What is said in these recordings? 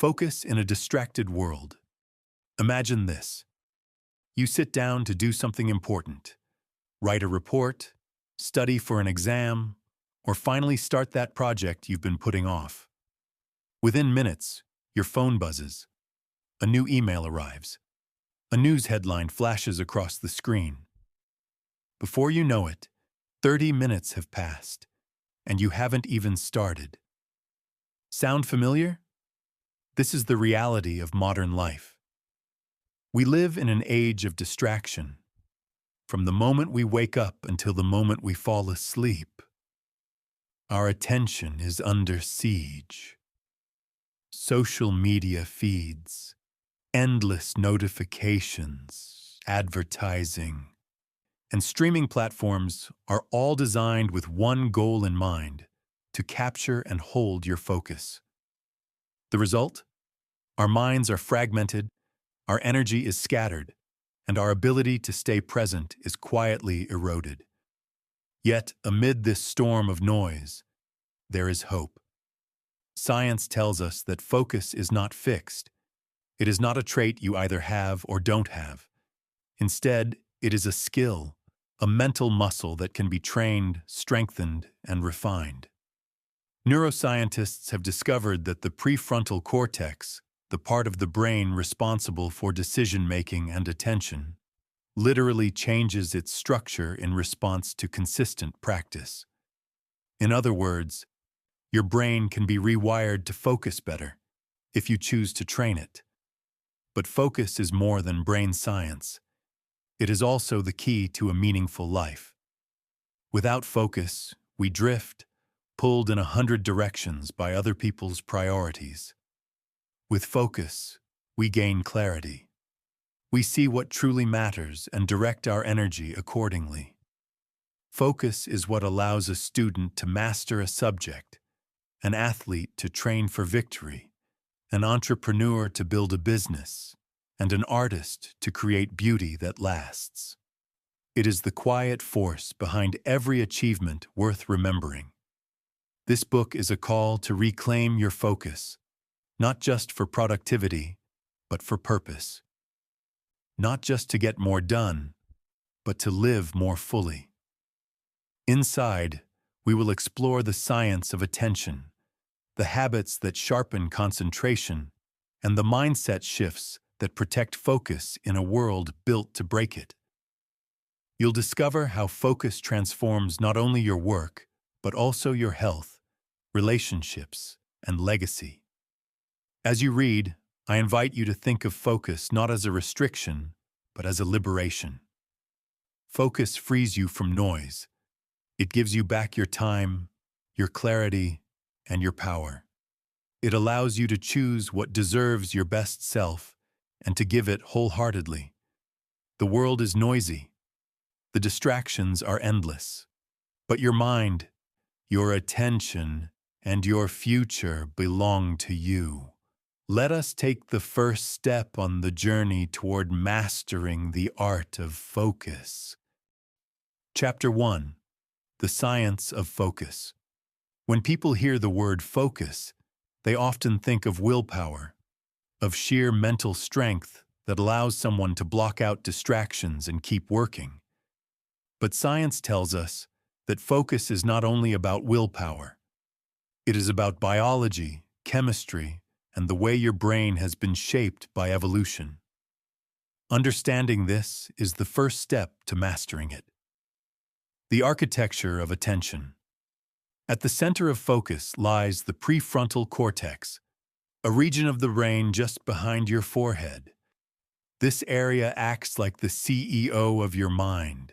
Focus in a distracted world. Imagine this. You sit down to do something important. Write a report, study for an exam, or finally start that project you've been putting off. Within minutes, your phone buzzes. A new email arrives. A news headline flashes across the screen. Before you know it, 30 minutes have passed, and you haven't even started. Sound familiar? This is the reality of modern life. We live in an age of distraction. From the moment we wake up until the moment we fall asleep, our attention is under siege. Social media feeds, endless notifications, advertising, and streaming platforms are all designed with one goal in mind: to capture and hold your focus. The result? Our minds are fragmented, our energy is scattered, and our ability to stay present is quietly eroded. Yet, amid this storm of noise, there is hope. Science tells us that focus is not fixed. It is not a trait you either have or don't have. Instead, it is a skill, a mental muscle that can be trained, strengthened, and refined. Neuroscientists have discovered that the prefrontal cortex, the part of the brain responsible for decision-making and attention, literally changes its structure in response to consistent practice. In other words, your brain can be rewired to focus better if you choose to train it. But focus is more than brain science. It is also the key to a meaningful life. Without focus, we drift, pulled in 100 directions by other people's priorities. With focus, we gain clarity. We see what truly matters and direct our energy accordingly. Focus is what allows a student to master a subject, an athlete to train for victory, an entrepreneur to build a business, and an artist to create beauty that lasts. It is the quiet force behind every achievement worth remembering. This book is a call to reclaim your focus, not just for productivity, but for purpose. Not just to get more done, but to live more fully. Inside, we will explore the science of attention, the habits that sharpen concentration, and the mindset shifts that protect focus in a world built to break it. You'll discover how focus transforms not only your work, but also your health, relationships, and legacy. As you read, I invite you to think of focus not as a restriction, but as a liberation. Focus frees you from noise. It gives you back your time, your clarity, and your power. It allows you to choose what deserves your best self and to give it wholeheartedly. The world is noisy. The distractions are endless. But your mind, your attention, and your future belong to you. Let us take the first step on the journey toward mastering the art of focus. Chapter 1. The Science of Focus. When people hear the word focus, they often think of willpower, of sheer mental strength that allows someone to block out distractions and keep working. But science tells us that focus is not only about willpower. It is about biology, chemistry, and the way your brain has been shaped by evolution. Understanding this is the first step to mastering it. The architecture of attention. At the center of focus lies the prefrontal cortex, a region of the brain just behind your forehead. This area acts like the CEO of your mind.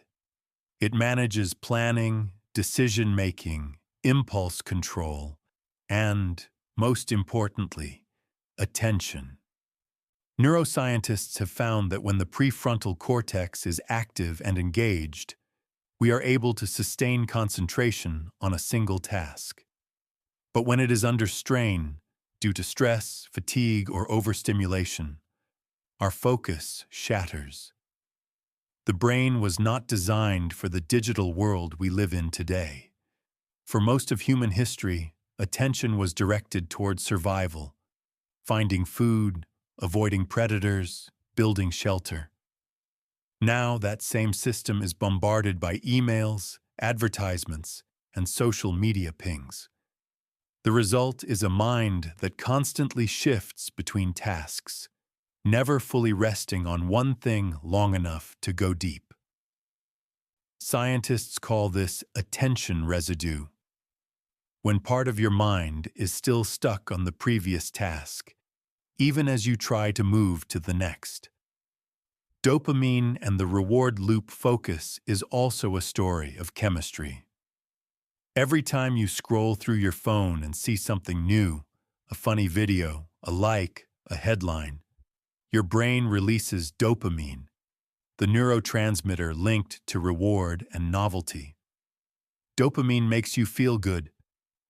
It manages planning, decision-making, impulse control, and, most importantly, attention. Neuroscientists have found that when the prefrontal cortex is active and engaged, we are able to sustain concentration on a single task. But when it is under strain, due to stress, fatigue, or overstimulation, our focus shatters. The brain was not designed for the digital world we live in today. For most of human history, attention was directed toward survival. finding food, avoiding predators, building shelter. Now that same system is bombarded by emails, advertisements, and social media pings. The result is a mind that constantly shifts between tasks, never fully resting on one thing long enough to go deep. Scientists call this attention residue. When part of your mind is still stuck on the previous task, even as you try to move to the next. Dopamine and the reward loop focus is also a story of chemistry. Every time you scroll through your phone and see something new, a funny video, a like, a headline, your brain releases dopamine, the neurotransmitter linked to reward and novelty. Dopamine makes you feel good,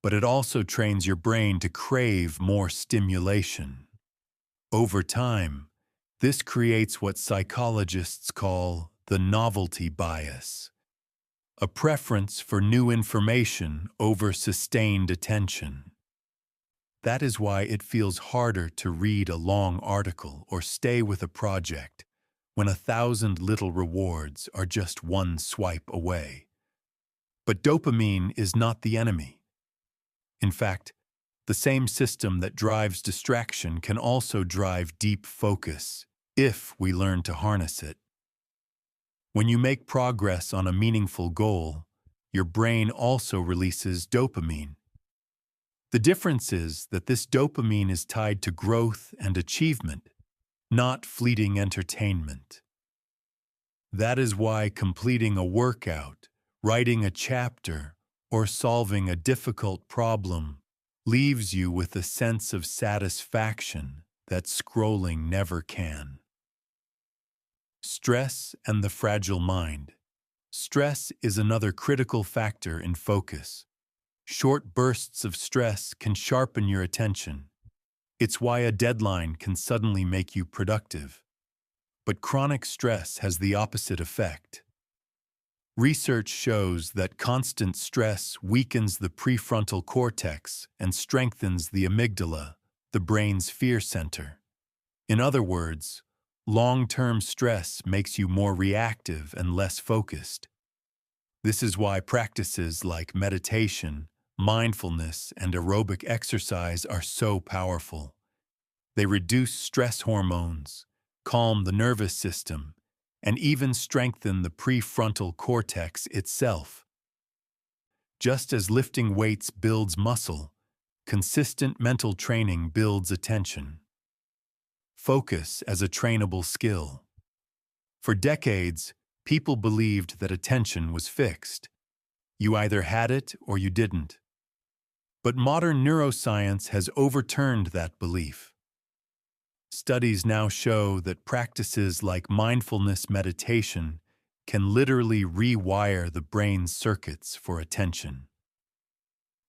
but it also trains your brain to crave more stimulation. Over time, this creates what psychologists call the novelty bias, a preference for new information over sustained attention. That is why it feels harder to read a long article or stay with a project when 1,000 little rewards are just one swipe away. But dopamine is not the enemy. In fact, the same system that drives distraction can also drive deep focus, if we learn to harness it. When you make progress on a meaningful goal, your brain also releases dopamine. The difference is that this dopamine is tied to growth and achievement, not fleeting entertainment. That is why completing a workout, writing a chapter, or solving a difficult problem leaves you with a sense of satisfaction that scrolling never can. Stress and the fragile mind. Stress is another critical factor in focus. Short bursts of stress can sharpen your attention. It's why a deadline can suddenly make you productive. But chronic stress has the opposite effect. Research shows that constant stress weakens the prefrontal cortex and strengthens the amygdala, the brain's fear center. In other words, long-term stress makes you more reactive and less focused. This is why practices like meditation, mindfulness, and aerobic exercise are so powerful. They reduce stress hormones, calm the nervous system, and even strengthen the prefrontal cortex itself. Just as lifting weights builds muscle, consistent mental training builds attention. Focus as a trainable skill. For decades, people believed that attention was fixed. You either had it or you didn't. But modern neuroscience has overturned that belief. Studies now show that practices like mindfulness meditation can literally rewire the brain's circuits for attention.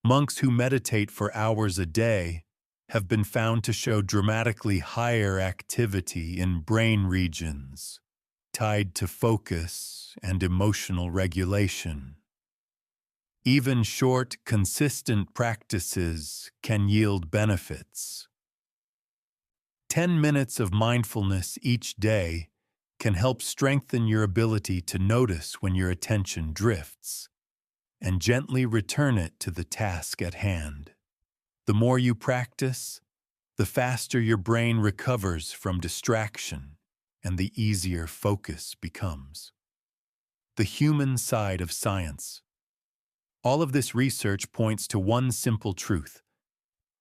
Monks who meditate for hours a day have been found to show dramatically higher activity in brain regions tied to focus and emotional regulation. Even short, consistent practices can yield benefits. 10 minutes of mindfulness each day can help strengthen your ability to notice when your attention drifts and gently return it to the task at hand. The more you practice, the faster your brain recovers from distraction and the easier focus becomes. The human side of science. All of this research points to one simple truth.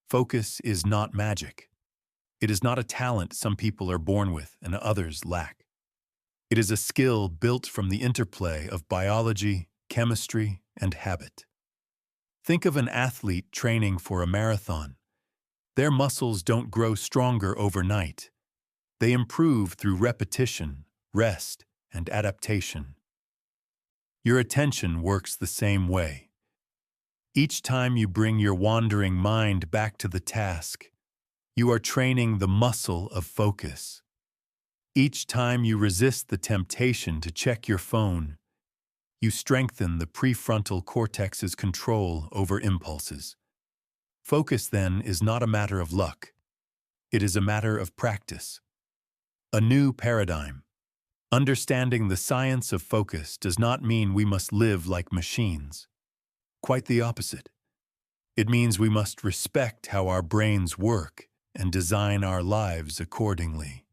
Focus is not magic. It is not a talent some people are born with and others lack. It is a skill built from the interplay of biology, chemistry, and habit. Think of an athlete training for a marathon. Their muscles don't grow stronger overnight. They improve through repetition, rest, and adaptation. Your attention works the same way. Each time you bring your wandering mind back to the task, you are training the muscle of focus. Each time you resist the temptation to check your phone, you strengthen the prefrontal cortex's control over impulses. Focus, then, is not a matter of luck. It is a matter of practice. A new paradigm. Understanding the science of focus does not mean we must live like machines. Quite the opposite. It means we must respect how our brains work and design our lives accordingly.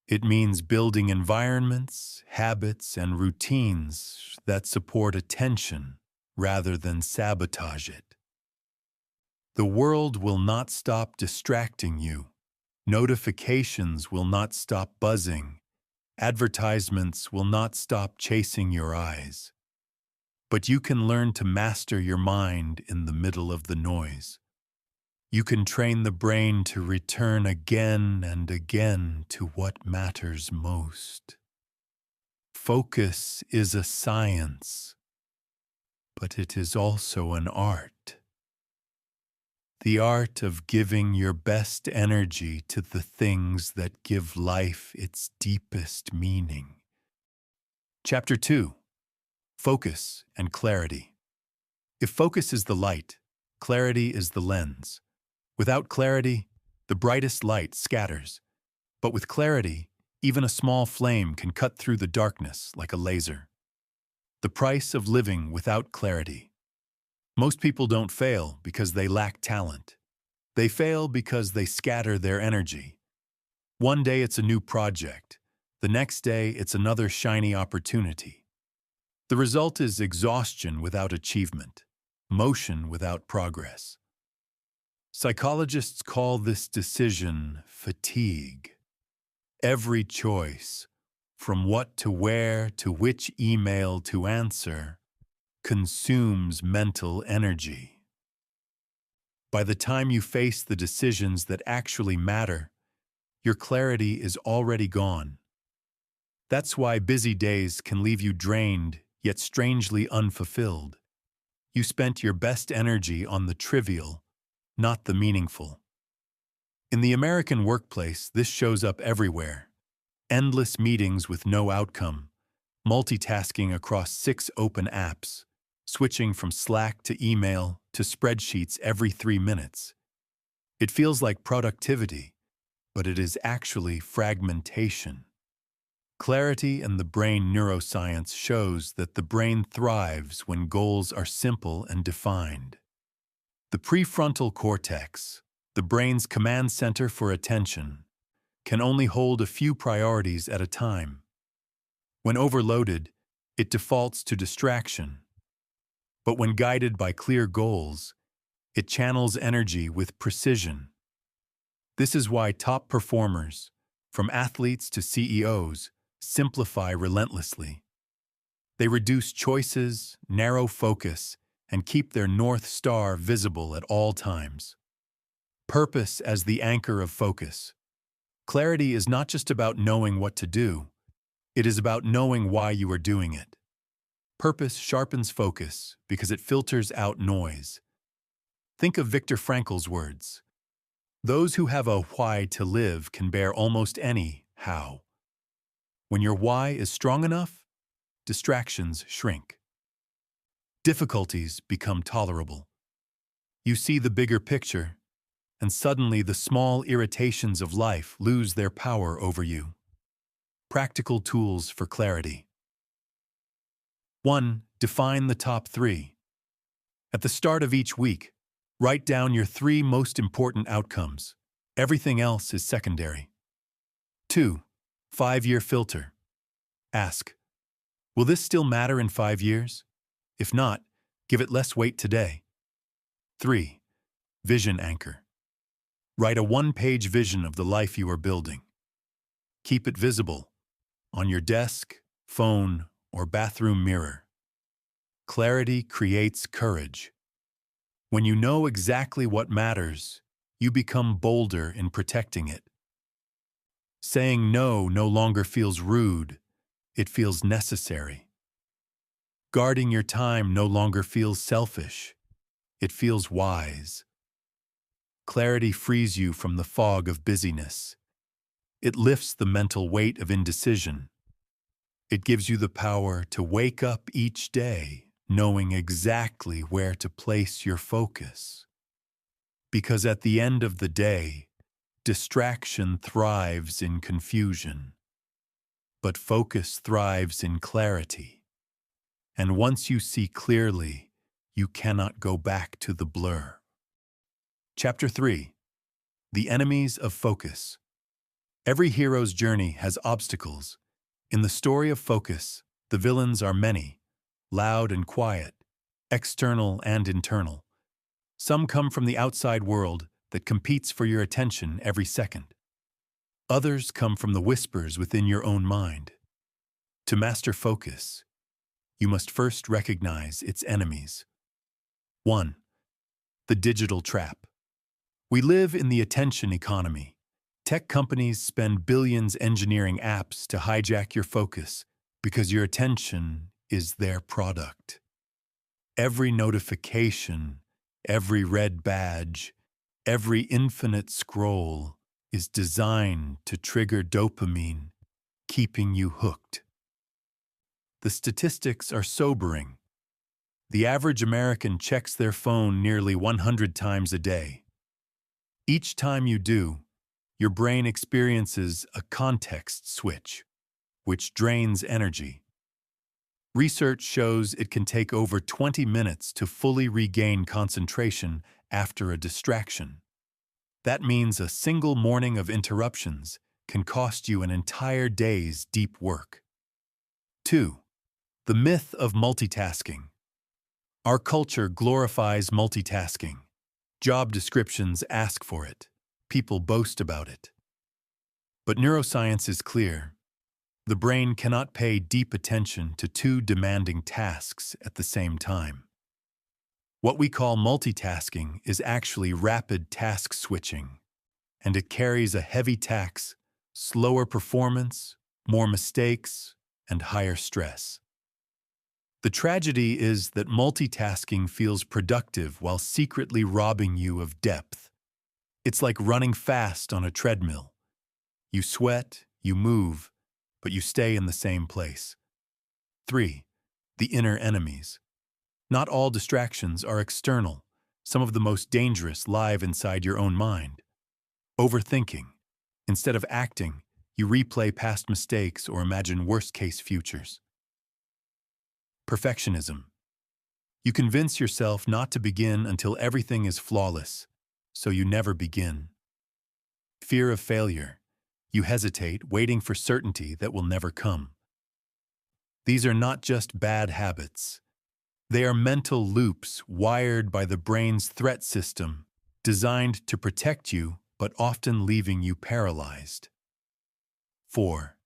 It means building environments, habits, and routines that support attention rather than sabotage it. The world will not stop distracting you. Notifications will not stop buzzing. Advertisements will not stop chasing your eyes. But you can learn to master your mind in the middle of the noise. You can train the brain to return again and again to what matters most. Focus is a science, but it is also an art. The art of giving your best energy to the things that give life its deepest meaning. Chapter 2. Focus and clarity. If focus is the light, clarity is the lens. Without clarity, the brightest light scatters. But with clarity, even a small flame can cut through the darkness like a laser. The price of living without clarity. Most people don't fail because they lack talent. They fail because they scatter their energy. One day it's a new project. The next day it's another shiny opportunity. The result is exhaustion without achievement, motion without progress. Psychologists call this decision fatigue. Every choice, from what to wear to which email to answer, consumes mental energy. By the time you face the decisions that actually matter, your clarity is already gone. That's why busy days can leave you drained, yet strangely unfulfilled. You spent your best energy on the trivial, not the meaningful. In the American workplace, this shows up everywhere. Endless meetings with no outcome, multitasking across 6 open apps, switching from Slack to email to spreadsheets every 3 minutes. It feels like productivity, but it is actually fragmentation. Clarity and the brain neuroscience shows that the brain thrives when goals are simple and defined. The prefrontal cortex, the brain's command center for attention, can only hold a few priorities at a time. When overloaded, it defaults to distraction. But when guided by clear goals, it channels energy with precision. This is why top performers, from athletes to CEOs, simplify relentlessly. They reduce choices, narrow focus, and keep their North Star visible at all times. Purpose as the anchor of focus. Clarity is not just about knowing what to do. It is about knowing why you are doing it. Purpose sharpens focus because it filters out noise. Think of Viktor Frankl's words. Those who have a why to live can bear almost any how. When your why is strong enough, distractions shrink. Difficulties become tolerable. You see the bigger picture, and suddenly the small irritations of life lose their power over you. Practical tools for clarity. 1. Define the top 3. At the start of each week, write down your 3 most important outcomes. Everything else is secondary. 2. 5-year filter. Ask, will this still matter in 5 years? If not, give it less weight today. 3. Vision anchor. Write a 1-page vision of the life you are building. Keep it visible, on your desk, phone, or bathroom mirror. Clarity creates courage. When you know exactly what matters, you become bolder in protecting it. Saying no longer feels rude, it feels necessary. Guarding your time no longer feels selfish, it feels wise. Clarity frees you from the fog of busyness. It lifts the mental weight of indecision. It gives you the power to wake up each day knowing exactly where to place your focus. Because at the end of the day, Distraction thrives in confusion, but focus thrives in clarity. And once you see clearly, you cannot go back to the blur. Chapter 3. The Enemies of Focus. Every hero's journey has obstacles. In the story of focus, the villains are many, loud and quiet, external and internal. Some come from the outside world that competes for your attention every second. Others come from the whispers within your own mind. To master focus, you must first recognize its enemies. 1. The digital trap. We live in the attention economy. Tech companies spend billions engineering apps to hijack your focus because your attention is their product. Every notification, every red badge, every infinite scroll is designed to trigger dopamine, keeping you hooked. The statistics are sobering. The average American checks their phone nearly 100 times a day. Each time you do, your brain experiences a context switch, which drains energy. Research shows it can take over 20 minutes to fully regain concentration after a distraction. That means a single morning of interruptions can cost you an entire day's deep work. 2. The myth of multitasking. Our culture glorifies multitasking. Job descriptions ask for it. People boast about it. But neuroscience is clear. The brain cannot pay deep attention to two demanding tasks at the same time. What we call multitasking is actually rapid task switching, and it carries a heavy tax, slower performance, more mistakes, and higher stress. The tragedy is that multitasking feels productive while secretly robbing you of depth. It's like running fast on a treadmill. You sweat, you move, but you stay in the same place. 3. The inner enemies. Not all distractions are external. Some of the most dangerous live inside your own mind. Overthinking. Instead of acting, you replay past mistakes or imagine worst-case futures. Perfectionism. You convince yourself not to begin until everything is flawless, so you never begin. Fear of failure. You hesitate, waiting for certainty that will never come. These are not just bad habits. They are mental loops wired by the brain's threat system, designed to protect you, but often leaving you paralyzed. 4.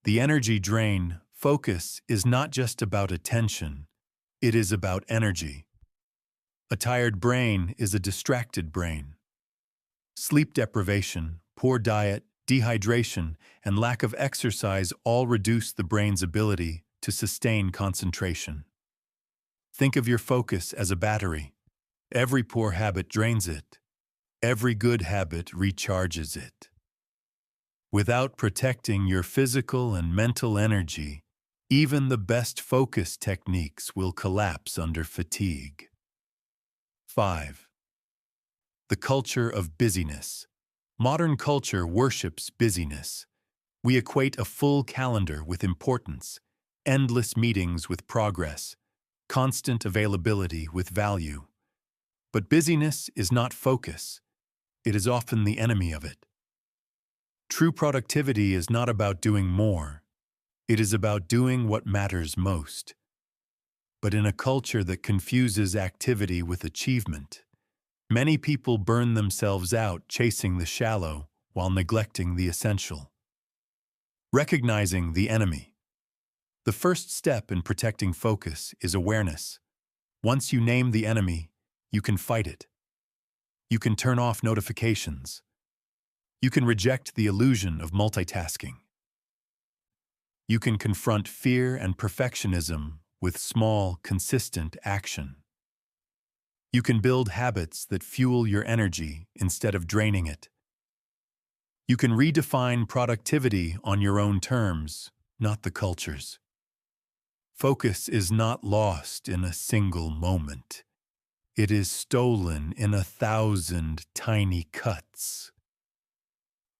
The energy drain. Focus is not just about attention, it is about energy. A tired brain is a distracted brain. Sleep deprivation, poor diet, dehydration, and lack of exercise all reduce the brain's ability to sustain concentration. Think of your focus as a battery. Every poor habit drains it. Every good habit recharges it. Without protecting your physical and mental energy, even the best focus techniques will collapse under fatigue. 5. The culture of busyness. Modern culture worships busyness. We equate a full calendar with importance, endless meetings with progress, constant availability with value. But busyness is not focus. It is often the enemy of it. True productivity is not about doing more. It is about doing what matters most. But in a culture that confuses activity with achievement, many people burn themselves out chasing the shallow while neglecting the essential. Recognizing the enemy. The first step in protecting focus is awareness. Once you name the enemy, you can fight it. You can turn off notifications. You can reject the illusion of multitasking. You can confront fear and perfectionism with small, consistent action. You can build habits that fuel your energy instead of draining it. You can redefine productivity on your own terms, not the culture's. Focus is not lost in a single moment. It is stolen in 1,000 tiny cuts.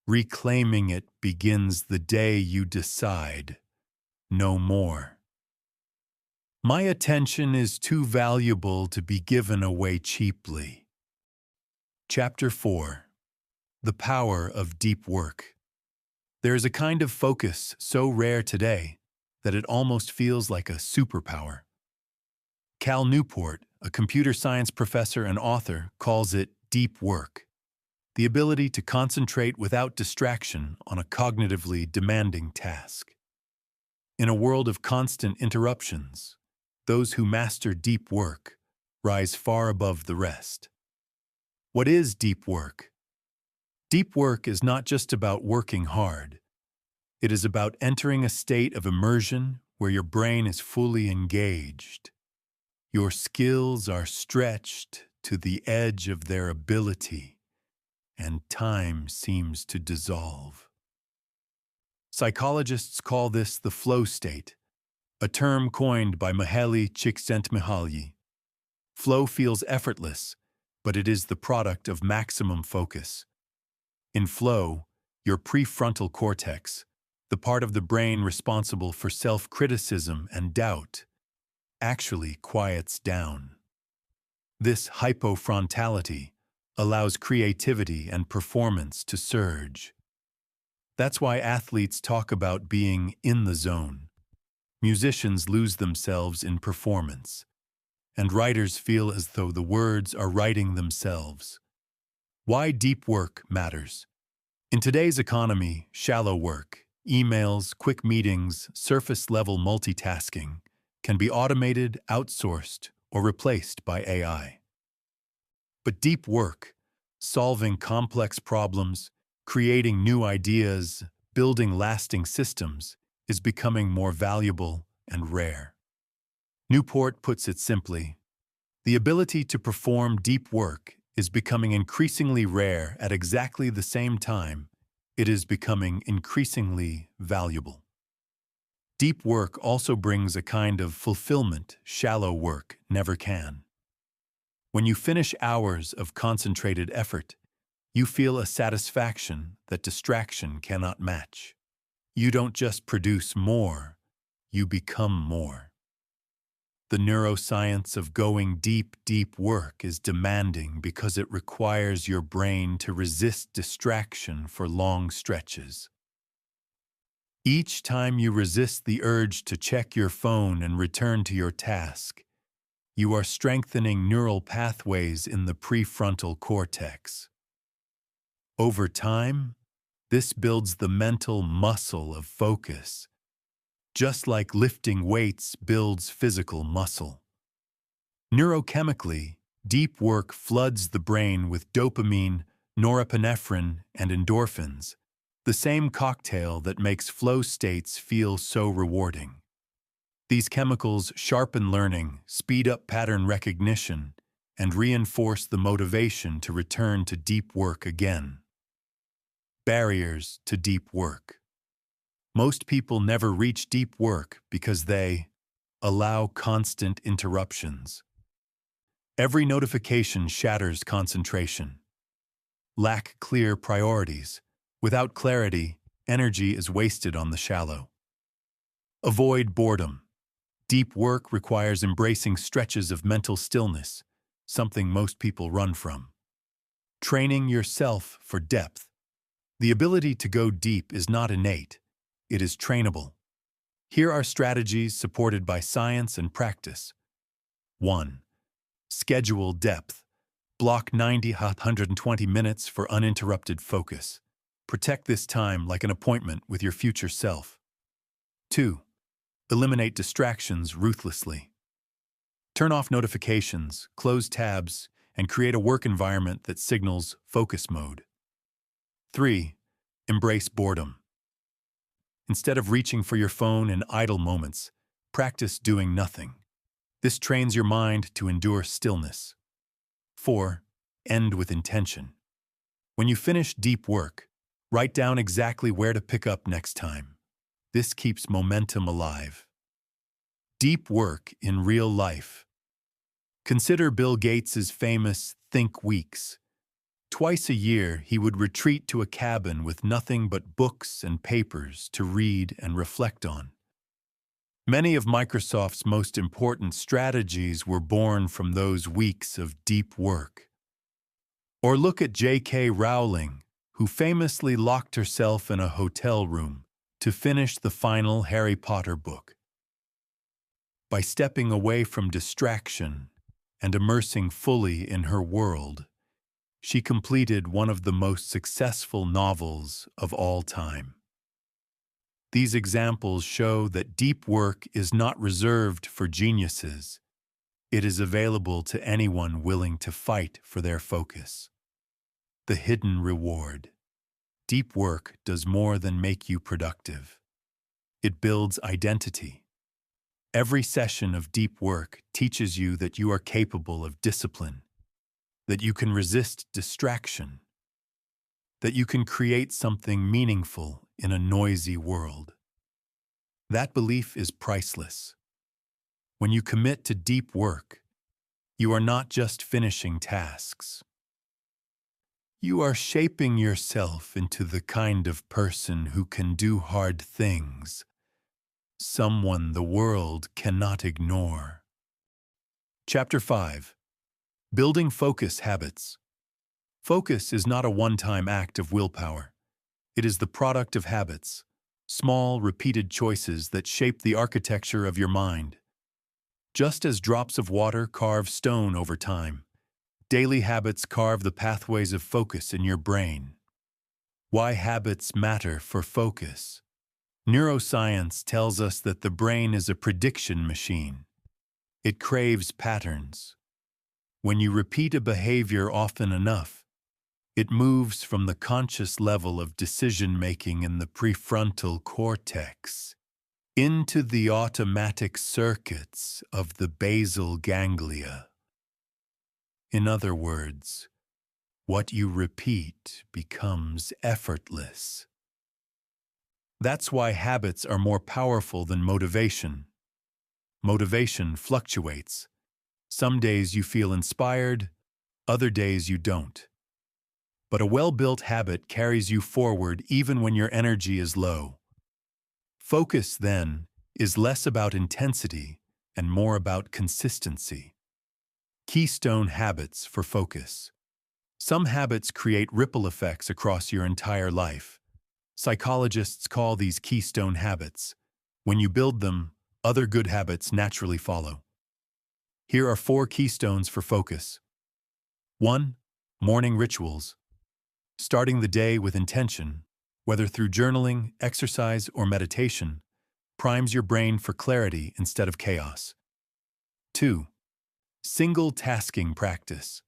Reclaiming it begins the day you decide no more. My attention is too valuable to be given away cheaply. Chapter 4. The Power of Deep Work. There is a kind of focus so rare today that it almost feels like a superpower. Cal Newport, a computer science professor and author, calls it deep work, the ability to concentrate without distraction on a cognitively demanding task. In a world of constant interruptions, those who master deep work rise far above the rest. What is deep work? Deep work is not just about working hard. It is about entering a state of immersion where your brain is fully engaged. Your skills are stretched to the edge of their ability, and time seems to dissolve. Psychologists call this the flow state, a term coined by Mihaly Csikszentmihalyi. Flow feels effortless, but it is the product of maximum focus. In flow, your prefrontal cortex, the part of the brain responsible for self-criticism and doubt, actually quiets down. This hypofrontality allows creativity and performance to surge. That's why athletes talk about being in the zone. Musicians lose themselves in performance, and writers feel as though the words are writing themselves. Why deep work matters. In today's economy, shallow work, emails, quick meetings, surface-level multitasking can be automated, outsourced, or replaced by AI. But deep work, solving complex problems, creating new ideas, building lasting systems, is becoming more valuable and rare. Newport puts it simply, the ability to perform deep work is becoming increasingly rare at exactly the same time it is becoming increasingly valuable. Deep work also brings a kind of fulfillment shallow work never can. When you finish hours of concentrated effort, you feel a satisfaction that distraction cannot match. You don't just produce more, you become more. The neuroscience of going deep work is demanding because it requires your brain to resist distraction for long stretches. Each time you resist the urge to check your phone and return to your task, you are strengthening neural pathways in the prefrontal cortex. Over time, this builds the mental muscle of focus, just like lifting weights builds physical muscle. Neurochemically, deep work floods the brain with dopamine, norepinephrine, and endorphins, the same cocktail that makes flow states feel so rewarding. These chemicals sharpen learning, speed up pattern recognition, and reinforce the motivation to return to deep work again. Barriers to deep work. Most people never reach deep work because they allow constant interruptions. Every notification shatters concentration. Lack clear priorities. Without clarity, energy is wasted on the shallow. Avoid boredom. Deep work requires embracing stretches of mental stillness, something most people run from. Training yourself for depth. The ability to go deep is not innate. It is trainable. Here are strategies supported by science and practice. 1. Schedule depth. Block 90-120 minutes for uninterrupted focus. Protect this time like an appointment with your future self. 2. Eliminate distractions ruthlessly. Turn off notifications, close tabs, and create a work environment that signals focus mode. 3. Embrace boredom. Instead of reaching for your phone in idle moments, practice doing nothing. This trains your mind to endure stillness. 4. End with intention. When you finish deep work, write down exactly where to pick up next time. This keeps momentum alive. Deep work in real life. Consider Bill Gates's famous Think Weeks. Twice a year, he would retreat to a cabin with nothing but books and papers to read and reflect on. Many of Microsoft's most important strategies were born from those weeks of deep work. Or look at J.K. Rowling, who famously locked herself in a hotel room to finish the final Harry Potter book. By stepping away from distraction and immersing fully in her world, she completed one of the most successful novels of all time. These examples show that deep work is not reserved for geniuses. It is available to anyone willing to fight for their focus. The hidden reward. Deep work does more than make you productive. It builds identity. Every session of deep work teaches you that you are capable of discipline, that you can resist distraction, that you can create something meaningful in a noisy world. That belief is priceless. When you commit to deep work, you are not just finishing tasks. You are shaping yourself into the kind of person who can do hard things, someone the world cannot ignore. Chapter 5. Building Focus Habits. Focus is not a one-time act of willpower. It is the product of habits, small, repeated choices that shape the architecture of your mind. Just as drops of water carve stone over time, daily habits carve the pathways of focus in your brain. Why habits matter for focus. Neuroscience tells us that the brain is a prediction machine. It craves patterns. When you repeat a behavior often enough, it moves from the conscious level of decision-making in the prefrontal cortex into the automatic circuits of the basal ganglia. In other words, what you repeat becomes effortless. That's why habits are more powerful than motivation. Motivation fluctuates. Some days you feel inspired, other days you don't. But a well-built habit carries you forward even when your energy is low. Focus, then, is less about intensity and more about consistency. Keystone habits for focus. Some habits create ripple effects across your entire life. Psychologists call these keystone habits. When you build them, other good habits naturally follow. Here are 4 keystones for focus. 1. Morning rituals. Starting the day with intention, whether through journaling, exercise, or meditation, primes your brain for clarity instead of chaos. 2. Single tasking practice.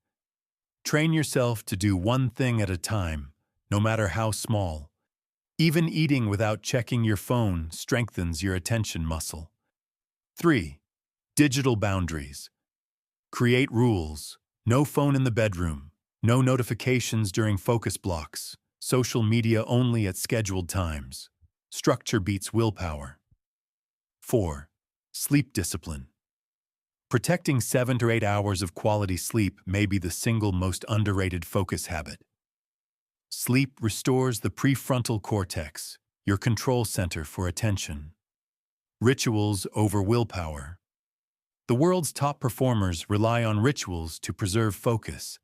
Train yourself to do one thing at a time, no matter how small. Even eating without checking your phone strengthens your attention muscle. 3. Digital boundaries. Create rules. No phone in the bedroom. No notifications during focus blocks. Social media only at scheduled times. Structure beats willpower. 4. Sleep discipline. Protecting 7 to 8 hours of quality sleep may be the single most underrated focus habit. Sleep restores the prefrontal cortex, your control center for attention. Rituals over willpower. The world's top performers rely on rituals to preserve focus.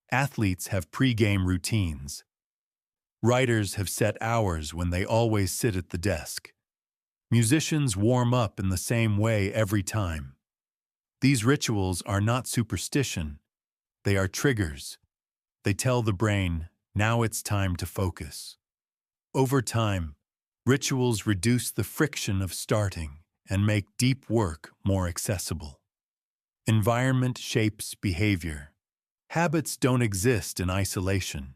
Athletes have pre-game routines. Writers have set hours when they always sit at the desk. Musicians warm up in the same way every time. These rituals are not superstition. They are triggers. They tell the brain, now it's time to focus. Over time, rituals reduce the friction of starting and make deep work more accessible. Environment shapes behavior. Habits don't exist in isolation.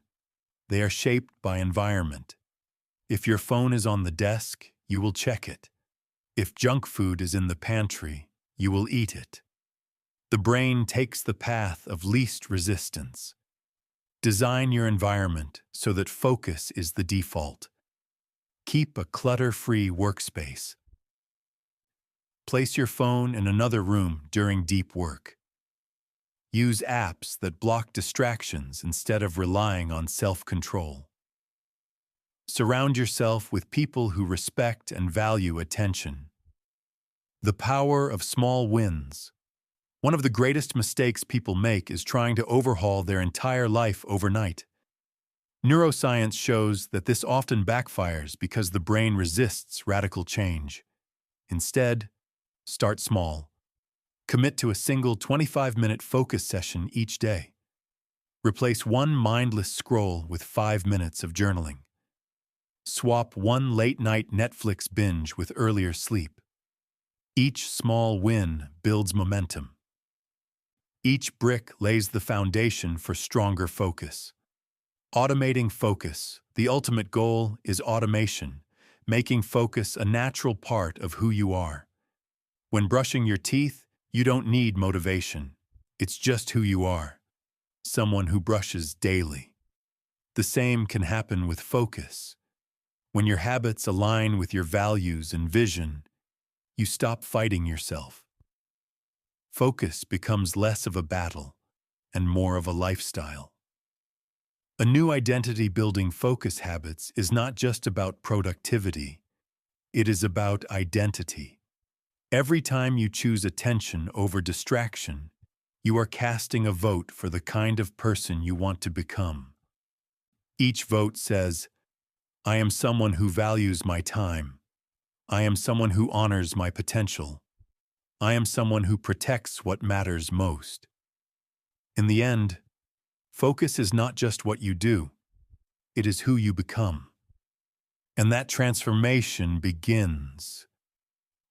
They are shaped by environment. If your phone is on the desk, you will check it. If junk food is in the pantry, you will eat it. The brain takes the path of least resistance. Design your environment so that focus is the default. Keep a clutter-free workspace. Place your phone in another room during deep work. Use apps that block distractions instead of relying on self-control. Surround yourself with people who respect and value attention. The power of small wins. One of the greatest mistakes people make is trying to overhaul their entire life overnight. Neuroscience shows that this often backfires because the brain resists radical change. Instead, start small. Commit to a single 25-minute focus session each day. Replace one mindless scroll with 5 minutes of journaling. Swap one late-night Netflix binge with earlier sleep. Each small win builds momentum. Each brick lays the foundation for stronger focus. Automating focus. The ultimate goal is automation, making focus a natural part of who you are. When brushing your teeth, you don't need motivation. It's just who you are. Someone who brushes daily. The same can happen with focus. When your habits align with your values and vision, you stop fighting yourself. Focus becomes less of a battle and more of a lifestyle. A new identity-building focus habits is not just about productivity. It is about identity. Every time you choose attention over distraction, you are casting a vote for the kind of person you want to become. Each vote says, I am someone who values my time. I am someone who honors my potential. I am someone who protects what matters most. In the end, focus is not just what you do, it is who you become. And that transformation begins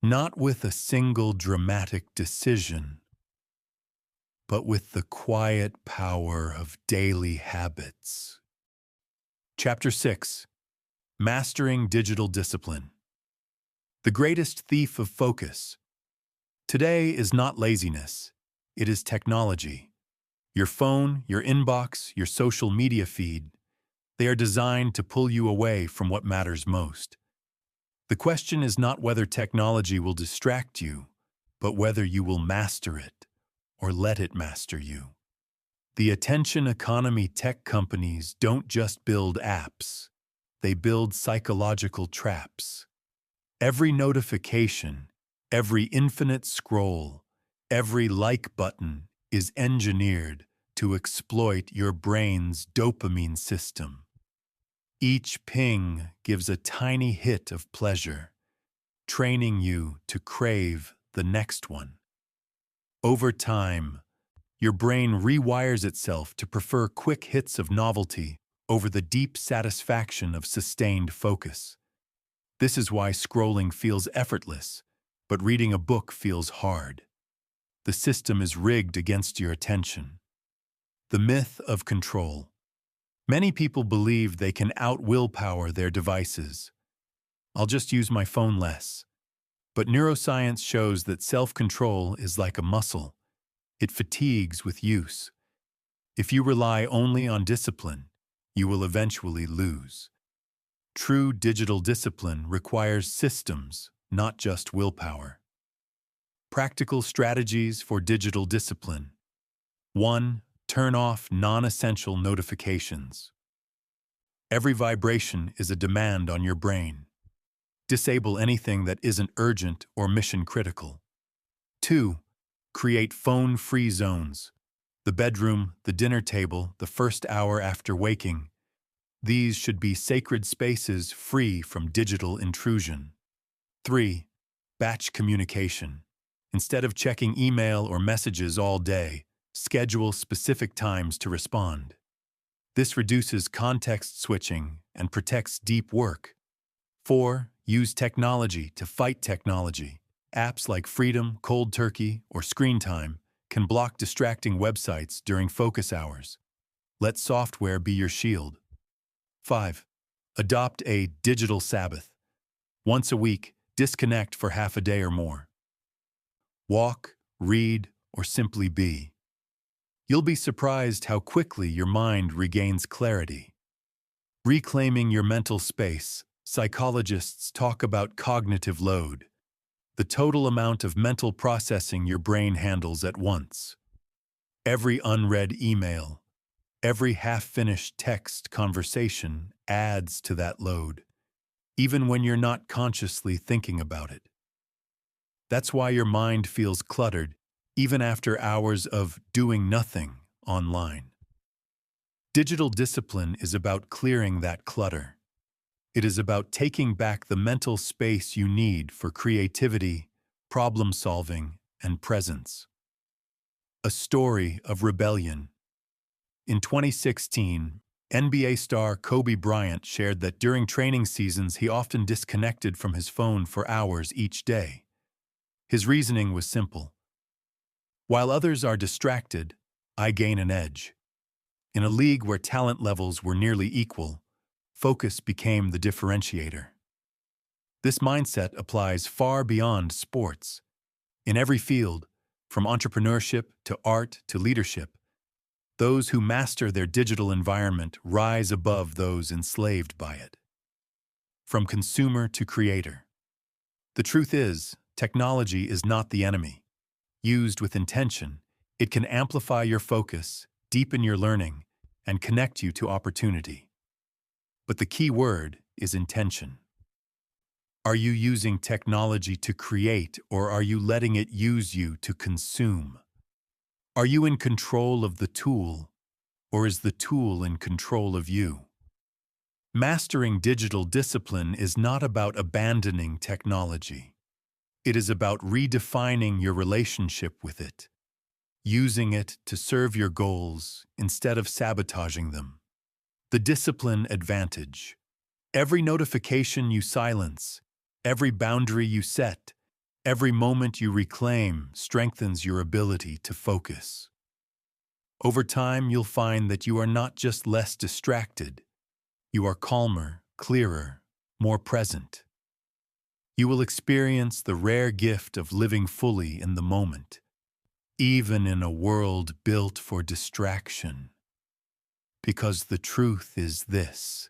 not with a single dramatic decision, but with the quiet power of daily habits. Chapter 6. Mastering Digital Discipline. The greatest thief of focus. Today is not laziness, it is technology. Your phone, your inbox, your social media feed, they are designed to pull you away from what matters most. The question is not whether technology will distract you, but whether you will master it or let it master you. The attention economy tech companies don't just build apps, they build psychological traps. Every notification, every infinite scroll, every like button is engineered to exploit your brain's dopamine system. Each ping gives a tiny hit of pleasure, training you to crave the next one. Over time, your brain rewires itself to prefer quick hits of novelty over the deep satisfaction of sustained focus. This is why scrolling feels effortless, but reading a book feels hard. The system is rigged against your attention. The myth of control. Many people believe they can out-willpower their devices. I'll just use my phone less. But neuroscience shows that self-control is like a muscle. It fatigues with use. If you rely only on discipline, you will eventually lose. True digital discipline requires systems, not just willpower. Practical strategies for digital discipline. 1. Turn off non-essential notifications. Every vibration is a demand on your brain. Disable anything that isn't urgent or mission-critical. 2. Create phone-free zones. The bedroom, the dinner table, the first hour after waking. These should be sacred spaces free from digital intrusion. 3. Batch communication. Instead of checking email or messages all day, schedule specific times to respond. This reduces context switching and protects deep work. 4. Use technology to fight technology. Apps like Freedom, Cold Turkey, or Screen Time can block distracting websites during focus hours. Let software be your shield. 5. Adopt a digital Sabbath. Once a week, disconnect for half a day or more. Walk, read, or simply be. You'll be surprised how quickly your mind regains clarity. Reclaiming your mental space. Psychologists talk about cognitive load, the total amount of mental processing your brain handles at once. Every unread email, every half-finished text conversation adds to that load, even when you're not consciously thinking about it. That's why your mind feels cluttered, even after hours of doing nothing online. Digital discipline is about clearing that clutter. It is about taking back the mental space you need for creativity, problem-solving, and presence. A story of rebellion. In 2016, NBA star Kobe Bryant shared that during training seasons he often disconnected from his phone for hours each day. His reasoning was simple. While others are distracted, I gain an edge. In a league where talent levels were nearly equal, focus became the differentiator. This mindset applies far beyond sports. In every field, from entrepreneurship to art to leadership, those who master their digital environment rise above those enslaved by it. From consumer to creator. The truth is, technology is not the enemy. Used with intention, it can amplify your focus, deepen your learning, and connect you to opportunity. But the key word is intention. Are you using technology to create, or are you letting it use you to consume? Are you in control of the tool, or is the tool in control of you? Mastering digital discipline is not about abandoning technology. It is about redefining your relationship with it, using it to serve your goals instead of sabotaging them. The discipline advantage. Every notification you silence, every boundary you set, every moment you reclaim strengthens your ability to focus. Over time, you'll find that you are not just less distracted, you are calmer, clearer, more present. You will experience the rare gift of living fully in the moment, even in a world built for distraction. Because the truth is this: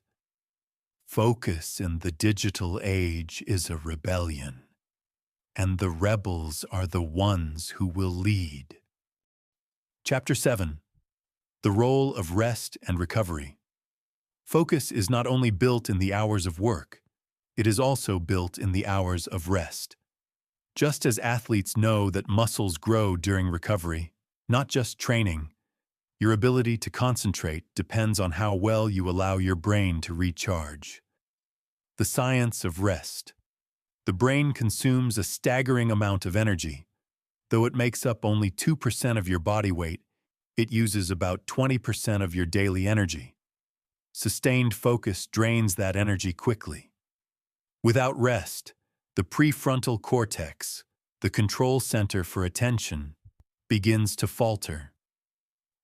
focus in the digital age is a rebellion, and the rebels are the ones who will lead. Chapter 7. The Role of Rest and Recovery. Focus is not only built in the hours of work, it is also built in the hours of rest. Just as athletes know that muscles grow during recovery, not just training, your ability to concentrate depends on how well you allow your brain to recharge. The science of rest. The brain consumes a staggering amount of energy. Though it makes up only 2% of your body weight, it uses about 20% of your daily energy. Sustained focus drains that energy quickly. Without rest, the prefrontal cortex, the control center for attention, begins to falter.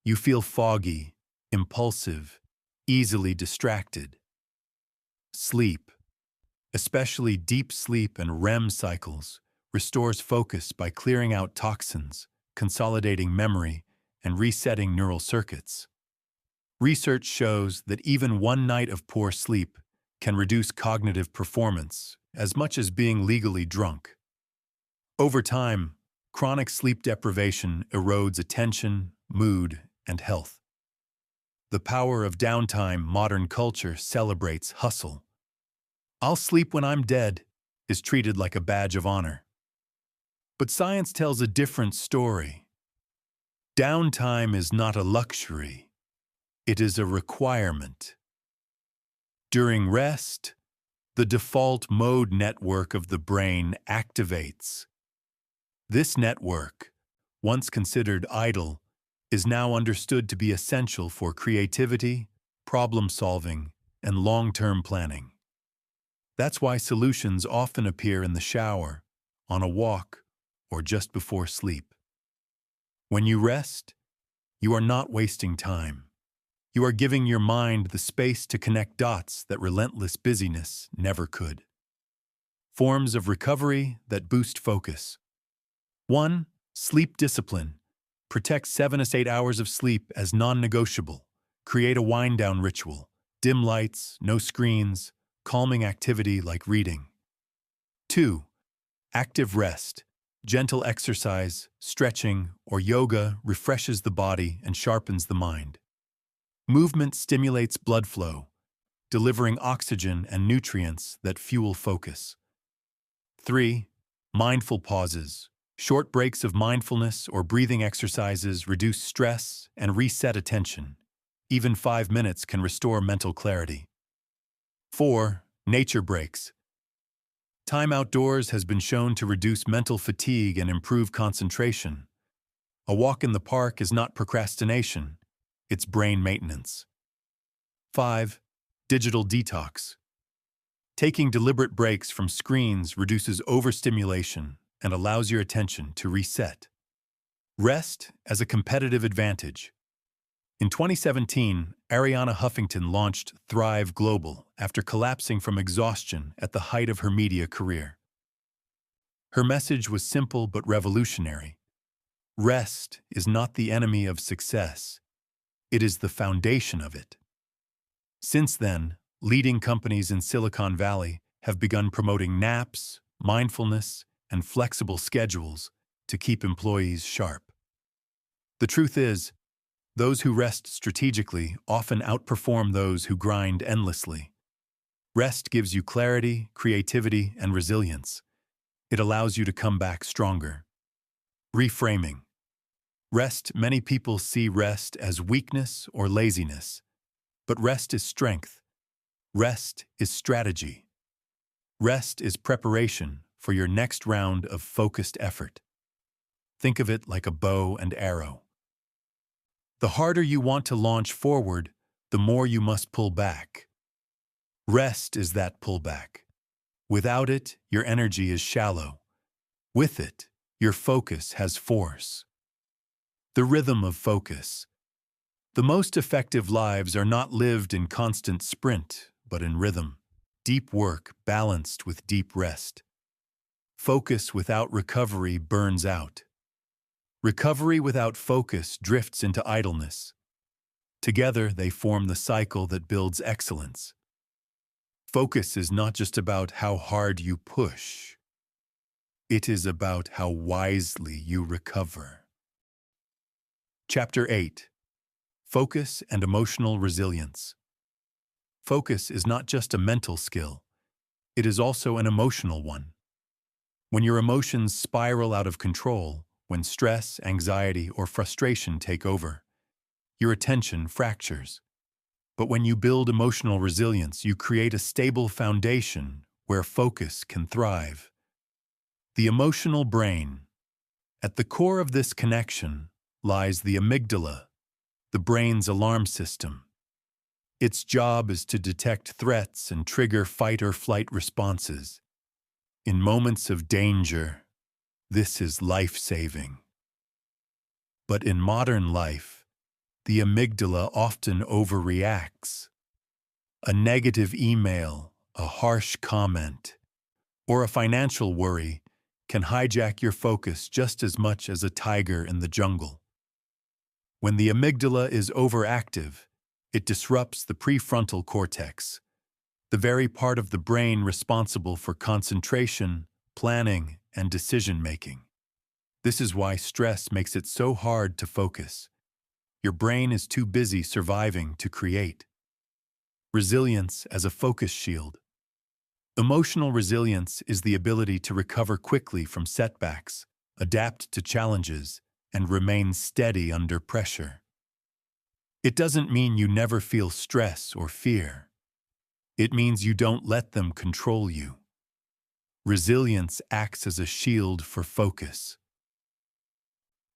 You feel foggy, impulsive, easily distracted. Sleep, especially deep sleep and REM cycles, restores focus by clearing out toxins, consolidating memory, and resetting neural circuits. Research shows that even one night of poor sleep can reduce cognitive performance as much as being legally drunk. Over time, chronic sleep deprivation erodes attention, mood, and health. The power of downtime. Modern culture celebrates hustle. "I'll sleep when I'm dead" is treated like a badge of honor. But science tells a different story. Downtime is not a luxury. It is a requirement. During rest, the default mode network of the brain activates. This network, once considered idle, is now understood to be essential for creativity, problem-solving, and long-term planning. That's why solutions often appear in the shower, on a walk, or just before sleep. When you rest, you are not wasting time. You are giving your mind the space to connect dots that relentless busyness never could. Forms of recovery that boost focus. 1. Sleep discipline. Protect 7 to 8 hours of sleep as non-negotiable. Create a wind-down ritual. Dim lights, no screens, calming activity like reading. 2. Active rest. Gentle exercise, stretching, or yoga refreshes the body and sharpens the mind. Movement stimulates blood flow, delivering oxygen and nutrients that fuel focus. 3. Mindful pauses. Short breaks of mindfulness or breathing exercises reduce stress and reset attention. Even 5 minutes can restore mental clarity. 4. Nature breaks. Time outdoors has been shown to reduce mental fatigue and improve concentration. A walk in the park is not procrastination, it's brain maintenance. 5. Digital detox. Taking deliberate breaks from screens reduces overstimulation and allows your attention to reset. Rest as a competitive advantage. In 2017, Ariana Huffington launched Thrive Global after collapsing from exhaustion at the height of her media career. Her message was simple but revolutionary. Rest is not the enemy of success. It is the foundation of it. Since then, leading companies in Silicon Valley have begun promoting naps, mindfulness, and flexible schedules to keep employees sharp. The truth is, those who rest strategically often outperform those who grind endlessly. Rest gives you clarity, creativity, and resilience. It allows you to come back stronger. Reframing. Many people see rest as weakness or laziness. But rest is strength. Rest is strategy. Rest is preparation for your next round of focused effort. Think of it like a bow and arrow. The harder you want to launch forward, the more you must pull back. Rest is that pullback. Without it, your energy is shallow. With it, your focus has force. The rhythm of focus. The most effective lives are not lived in constant sprint, but in rhythm. Deep work balanced with deep rest. Focus without recovery burns out. Recovery without focus drifts into idleness. Together, they form the cycle that builds excellence. Focus is not just about how hard you push. It is about how wisely you recover. Chapter 8. Focus and Emotional Resilience. Focus is not just a mental skill. It is also an emotional one. When your emotions spiral out of control, when stress, anxiety, or frustration take over, your attention fractures. But when you build emotional resilience, you create a stable foundation where focus can thrive. The emotional brain. At the core of this connection lies the amygdala, the brain's alarm system. Its job is to detect threats and trigger fight or flight responses. In moments of danger, this is life-saving. But in modern life, the amygdala often overreacts. A negative email, a harsh comment, or a financial worry can hijack your focus just as much as a tiger in the jungle. When the amygdala is overactive, it disrupts the prefrontal cortex, the very part of the brain responsible for concentration, planning, and decision-making. This is why stress makes it so hard to focus. Your brain is too busy surviving to create. Resilience as a focus shield. Emotional resilience is the ability to recover quickly from setbacks, adapt to challenges, and remain steady under pressure. It doesn't mean you never feel stress or fear. It means you don't let them control you. Resilience acts as a shield for focus.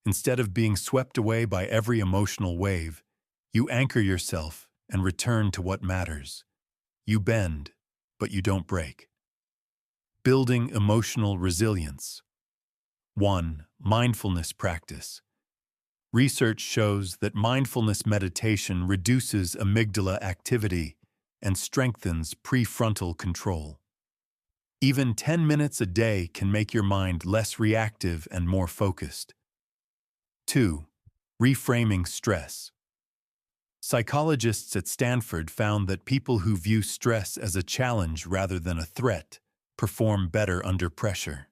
Instead of being swept away by every emotional wave, you anchor yourself and return to what matters. You bend, but you don't break. Building emotional resilience. 1. Mindfulness practice. Research shows that mindfulness meditation reduces amygdala activity and strengthens prefrontal control. Even 10 minutes a day can make your mind less reactive and more focused. 2. Reframing stress. Psychologists at Stanford found that people who view stress as a challenge rather than a threat perform better under pressure.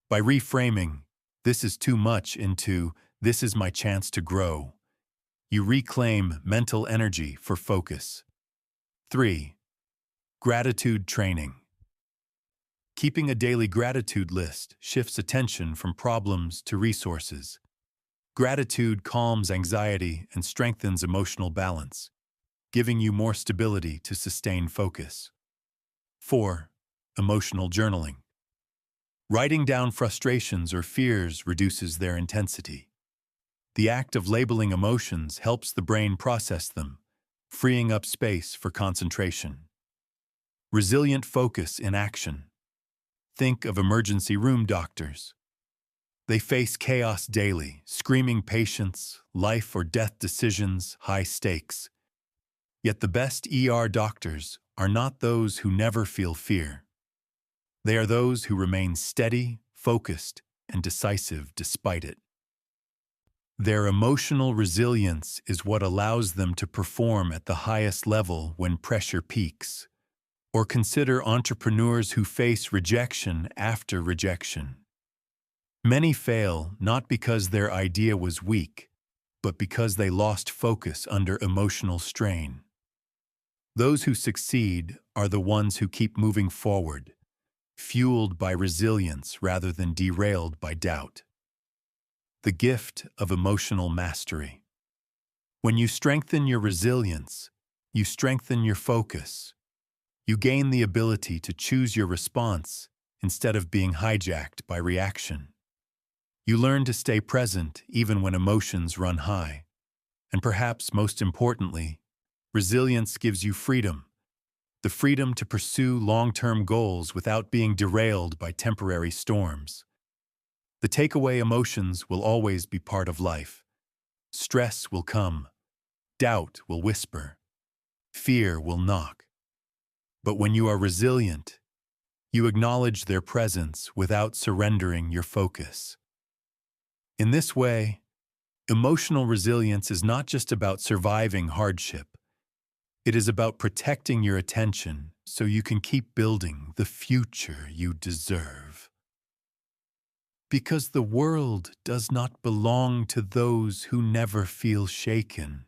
By reframing, "this is too much" into "this is my chance to grow," you reclaim mental energy for focus. 3. Gratitude training. Keeping a daily gratitude list shifts attention from problems to resources. Gratitude calms anxiety and strengthens emotional balance, giving you more stability to sustain focus. 4. Emotional journaling. Writing down frustrations or fears reduces their intensity. The act of labeling emotions helps the brain process them, freeing up space for concentration. Resilient focus in action. Think of emergency room doctors. They face chaos daily, screaming patients, life or death decisions, high stakes. Yet the best ER doctors are not those who never feel fear. They are those who remain steady, focused, and decisive despite it. Their emotional resilience is what allows them to perform at the highest level when pressure peaks. Or consider entrepreneurs who face rejection after rejection. Many fail not because their idea was weak, but because they lost focus under emotional strain. Those who succeed are the ones who keep moving forward, fueled by resilience rather than derailed by doubt. The gift of emotional mastery. When you strengthen your resilience, you strengthen your focus. You gain the ability to choose your response instead of being hijacked by reaction. You learn to stay present even when emotions run high. And perhaps most importantly, resilience gives you freedom. The freedom to pursue long-term goals without being derailed by temporary storms. The takeaway: emotions will always be part of life. Stress will come. Doubt will whisper. Fear will knock. But when you are resilient, you acknowledge their presence without surrendering your focus. In this way, emotional resilience is not just about surviving hardship. It is about protecting your attention so you can keep building the future you deserve. Because the world does not belong to those who never feel shaken.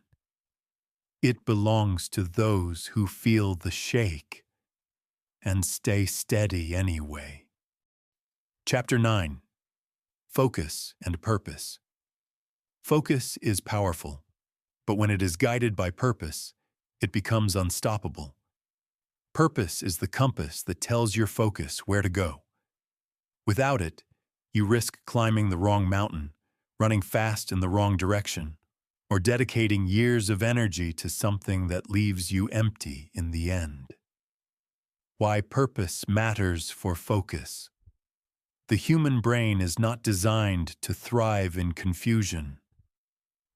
It belongs to those who feel the shake and stay steady anyway. Chapter 9. Focus and Purpose. Focus is powerful, but when it is guided by purpose, it becomes unstoppable. Purpose is the compass that tells your focus where to go. Without it, you risk climbing the wrong mountain, running fast in the wrong direction, or dedicating years of energy to something that leaves you empty in the end. Why purpose matters for focus. The human brain is not designed to thrive in confusion.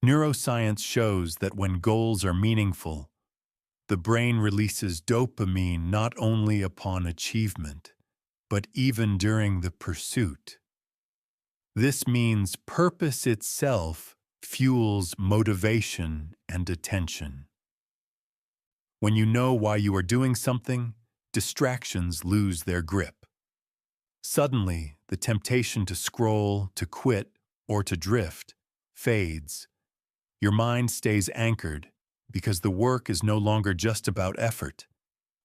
Neuroscience shows that when goals are meaningful, the brain releases dopamine not only upon achievement, but even during the pursuit. This means purpose itself fuels motivation and attention. When you know why you are doing something, distractions lose their grip. Suddenly, the temptation to scroll, to quit, or to drift fades. Your mind stays anchored because the work is no longer just about effort.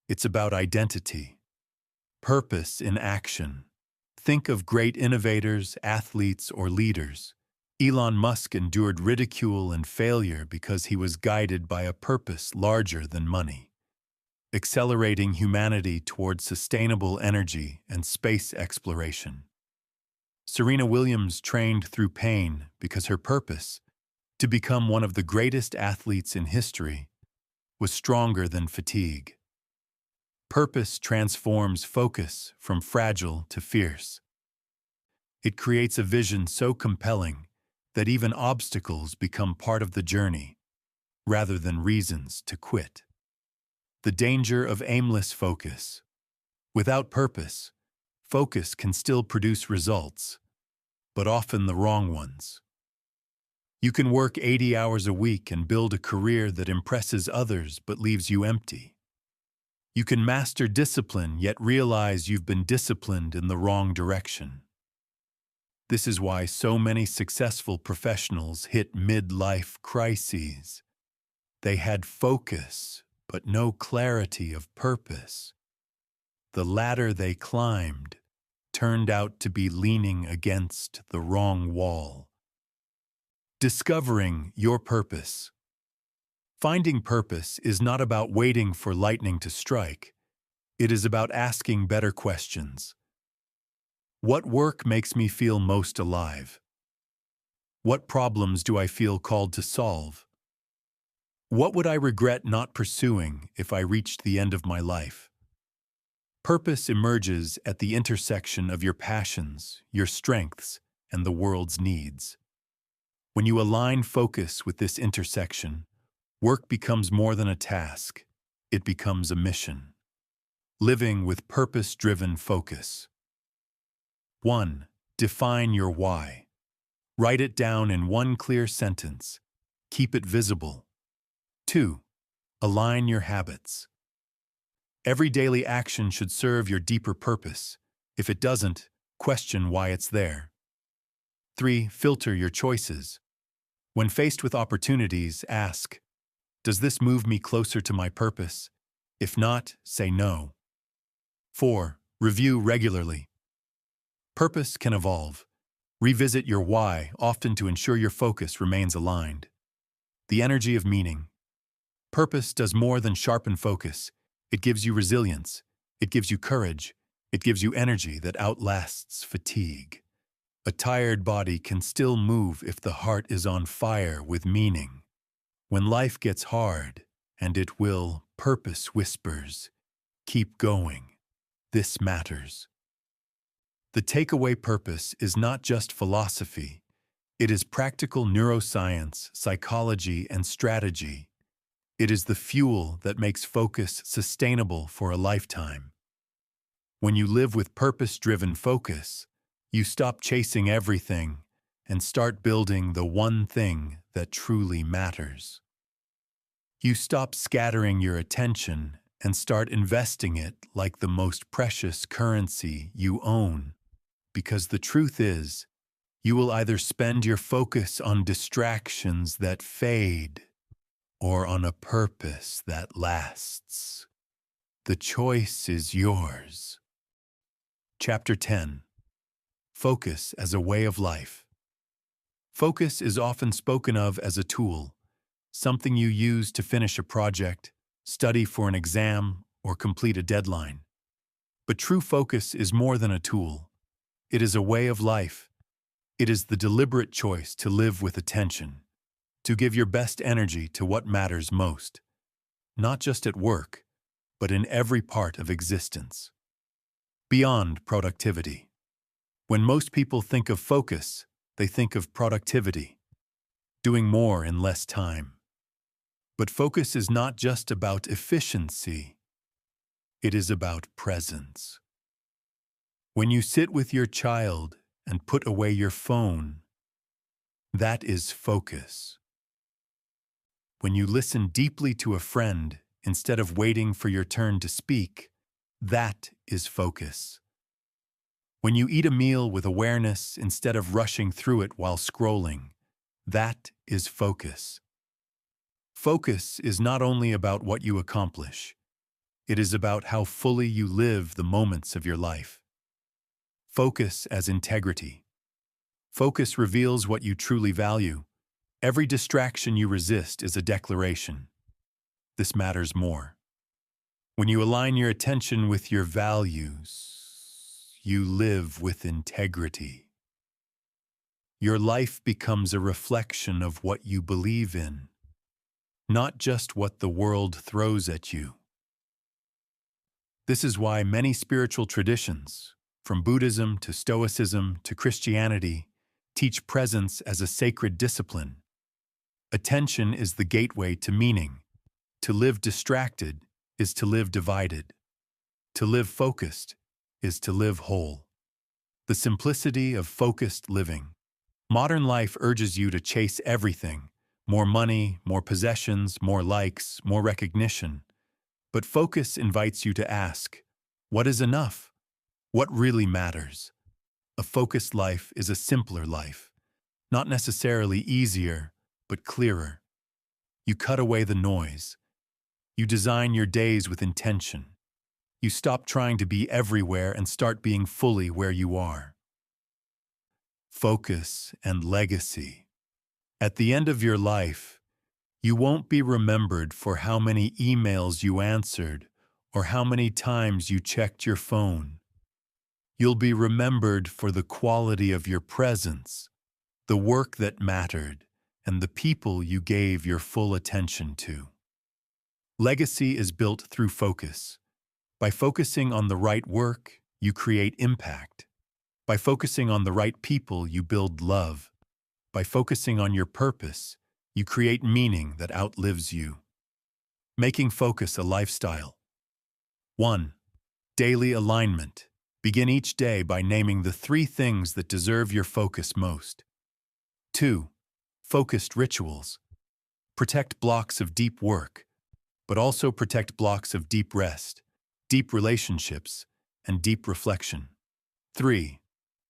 It's about identity. Purpose in action. Think of great innovators, athletes, or leaders. Elon Musk endured ridicule and failure because he was guided by a purpose larger than money, accelerating humanity toward sustainable energy and space exploration. Serena Williams trained through pain because her purpose, to become one of the greatest athletes in history, was stronger than fatigue. Purpose transforms focus from fragile to fierce. It creates a vision so compelling that even obstacles become part of the journey, rather than reasons to quit. The danger of aimless focus. Without purpose, focus can still produce results, but often the wrong ones. You can work 80 hours a week and build a career that impresses others but leaves you empty. You can master discipline yet realize you've been disciplined in the wrong direction. This is why so many successful professionals hit midlife crises. They had focus, but no clarity of purpose. The ladder they climbed turned out to be leaning against the wrong wall. Discovering your purpose. Finding purpose is not about waiting for lightning to strike. It is about asking better questions. What work makes me feel most alive? What problems do I feel called to solve? What would I regret not pursuing if I reached the end of my life? Purpose emerges at the intersection of your passions, your strengths, and the world's needs. When you align focus with this intersection, work becomes more than a task. It becomes a mission. Living with purpose-driven focus. 1. Define your why. Write it down in one clear sentence. Keep it visible. 2. Align your habits. Every daily action should serve your deeper purpose. If it doesn't, question why it's there. 3. Filter your choices. When faced with opportunities, ask, does this move me closer to my purpose? If not, say no. 4. Review regularly. Purpose can evolve. Revisit your why, often to ensure your focus remains aligned. The energy of meaning. Purpose does more than sharpen focus. It gives you resilience. It gives you courage. It gives you energy that outlasts fatigue. A tired body can still move if the heart is on fire with meaning. When life gets hard, and it will, purpose whispers, keep going. This matters. The takeaway purpose is not just philosophy. It is practical neuroscience, psychology, and strategy. It is the fuel that makes focus sustainable for a lifetime. When you live with purpose-driven focus, you stop chasing everything and start building the one thing that truly matters. You stop scattering your attention and start investing it like the most precious currency you own. Because the truth is, you will either spend your focus on distractions that fade or on a purpose that lasts. The choice is yours. Chapter 10. Focus as a way of life. Focus is often spoken of as a tool, something you use to finish a project, study for an exam, or complete a deadline. But true focus is more than a tool. It is a way of life. It is the deliberate choice to live with attention, to give your best energy to what matters most, not just at work, but in every part of existence. Beyond productivity. When most people think of focus, they think of productivity, doing more in less time. But focus is not just about efficiency. It is about presence. When you sit with your child and put away your phone, that is focus. When you listen deeply to a friend instead of waiting for your turn to speak, that is focus. When you eat a meal with awareness instead of rushing through it while scrolling, that is focus. Focus is not only about what you accomplish. It is about how fully you live the moments of your life. Focus as integrity. Focus reveals what you truly value. Every distraction you resist is a declaration. This matters more. When you align your attention with your values, you live with integrity. Your life becomes a reflection of what you believe in, not just what the world throws at you. This is why many spiritual traditions, from Buddhism to Stoicism to Christianity, teach presence as a sacred discipline. Attention is the gateway to meaning. To live distracted is to live divided. To live focused is to live whole. The simplicity of focused living. Modern life urges you to chase everything: more money, more possessions, more likes, more recognition. But focus invites you to ask, what is enough? What really matters? A focused life is a simpler life, not necessarily easier, but clearer. You cut away the noise. You design your days with intention. You stop trying to be everywhere and start being fully where you are. Focus and legacy. At the end of your life, you won't be remembered for how many emails you answered or how many times you checked your phone. You'll be remembered for the quality of your presence, the work that mattered, and the people you gave your full attention to. Legacy is built through focus. By focusing on the right work, you create impact. By focusing on the right people, you build love. By focusing on your purpose, you create meaning that outlives you. Making focus a lifestyle. 1. Daily alignment. Begin each day by naming the 3 things that deserve your focus most. 2. Focused rituals. Protect blocks of deep work, but also protect blocks of deep rest, deep relationships, and deep reflection. 3.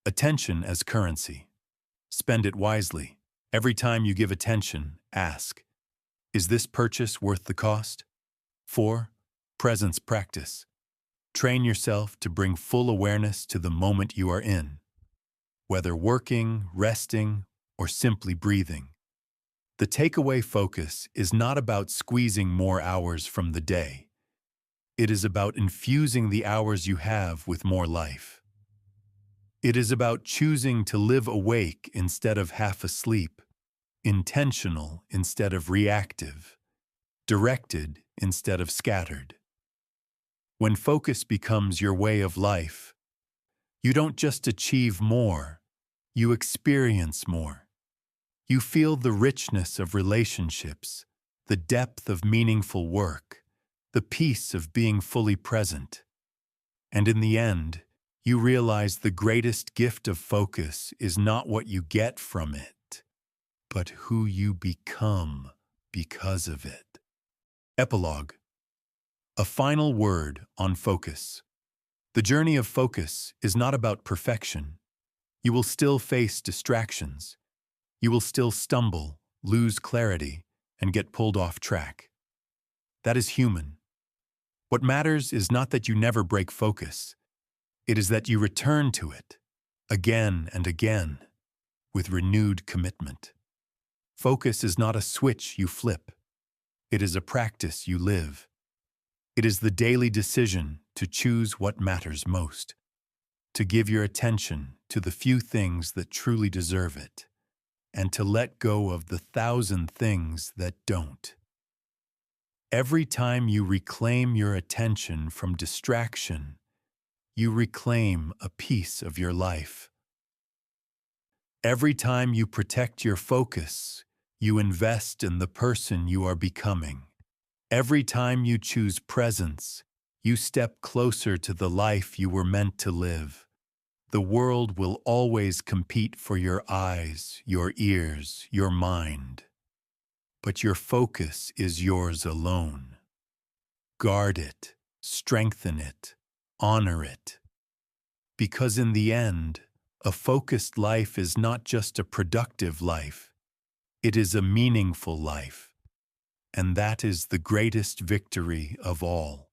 Attention as currency. Spend it wisely. Every time you give attention, ask, is this purchase worth the cost? 4. Presence practice. Train yourself to bring full awareness to the moment you are in, whether working, resting, or simply breathing. The takeaway focus is not about squeezing more hours from the day. It is about infusing the hours you have with more life. It is about choosing to live awake instead of half asleep, intentional instead of reactive, directed instead of scattered. When focus becomes your way of life, you don't just achieve more, you experience more. You feel the richness of relationships, the depth of meaningful work, the peace of being fully present. And in the end, you realize the greatest gift of focus is not what you get from it, but who you become because of it. Epilogue. A final word on focus. The journey of focus is not about perfection. You will still face distractions. You will still stumble, lose clarity, and get pulled off track. That is human. What matters is not that you never break focus. It is that you return to it, again and again, with renewed commitment. Focus is not a switch you flip. It is a practice you live. It is the daily decision to choose what matters most, to give your attention to the few things that truly deserve it, and to let go of the 1,000 things that don't. Every time you reclaim your attention from distraction, you reclaim a piece of your life. Every time you protect your focus, you invest in the person you are becoming. Every time you choose presence, you step closer to the life you were meant to live. The world will always compete for your eyes, your ears, your mind. But your focus is yours alone. Guard it, strengthen it, honor it. Because in the end, a focused life is not just a productive life. It is a meaningful life. And that is the greatest victory of all.